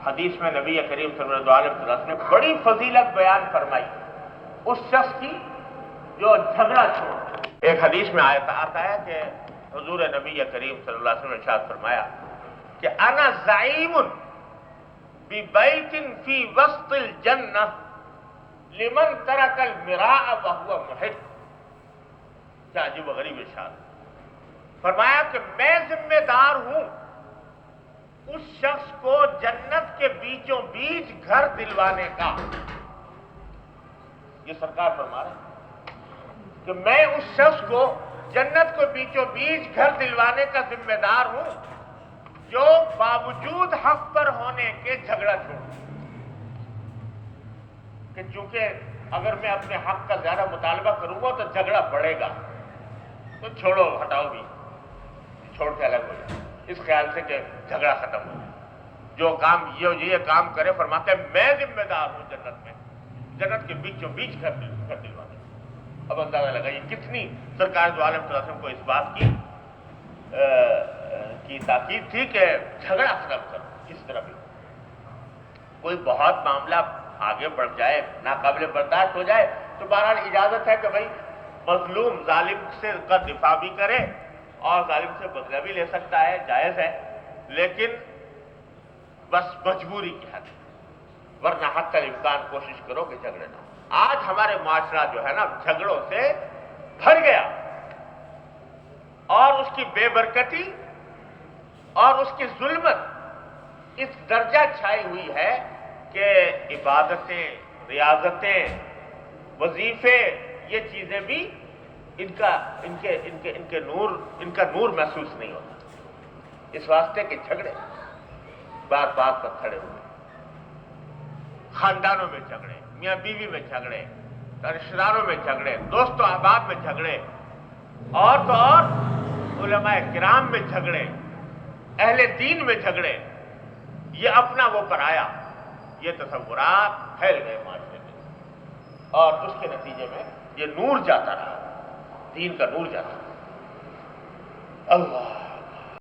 حدیث میں نبی کریم صلی اللہ علیہ وسلم نے بڑی فضیلت بیان فرمائی اس شخص کی جو جھگڑا چھوڑ. ایک حدیث میں آتا ہے کہ حضور نبی کریم صلی اللہ علیہ وسلم نے ارشاد فرمایا کہ انا زعیم ببیت فی وسط الجنہ لمن ترک المراء وهو محق. کیا عجیب و غریب ارشاد. فرمایا کہ میں ذمہ دار ہوں اس شخص کو جنت کے بیچوں بیچ گھر دلوانے کا. یہ سرکار فرما رہے ہیں کہ میں اس شخص کو جنت کو بیچوں بیچ گھر دلوانے کا ذمہ دار ہوں جو باوجود حق پر ہونے کے جھگڑا چھوڑ. کہ چونکہ اگر میں اپنے حق کا زیادہ مطالبہ کروں گا تو جھگڑا بڑھے گا تو چھوڑو ہٹاؤ بھی چھوڑ کے الگ ہو جائے اس خیال سے کہ جھگڑا ختم ہو جائے. جو کام یہ کام کرے فرماتے ہیں میں ذمہ دار ہوں جنت میں جنت کے بیچوں بیچ گھر دلوانے. اب اندازہ لگائیے کتنی سرکار دو عالم صلی اللہ علیہ وسلم کو اس بات کی تاکید تھی کہ جھگڑا ختم کرو. اس طرح بھی کوئی بہت معاملہ آگے بڑھ جائے ناقابل برداشت ہو جائے تو بہرحال اجازت ہے کہ بھائی مظلوم ظالم سے کا دفاع بھی کرے اور ظالم سے بدلہ بھی لے سکتا ہے جائز ہے لیکن بس مجبوری کی حد ورنہ حتی الامکان کوشش کرو کہ جھگڑے نہ. آج ہمارے معاشرہ جو ہے نا جھگڑوں سے بھر گیا اور اس کی بے برکتی اور اس کی ظلمت اس درجہ چھائی ہوئی ہے کہ عبادتیں ریاضتیں وظیفے یہ چیزیں بھی ان کا نور محسوس نہیں ہوتا. اس واسطے کہ جھگڑے بات بات پر کھڑے ہوئے خاندانوں میں جھگڑے میاں بیوی میں جھگڑے رشتہ داروں میں جھگڑے دوست و احباب میں جھگڑے اور تو اور علماء کرام میں جھگڑے اہل دین میں جھگڑے. یہ اپنا وہ پرایا یہ تصورات پھیل گئے معاشرے میں اور اس کے نتیجے میں یہ نور جاتا رہا دین کا نور جاتا رہا. اللہ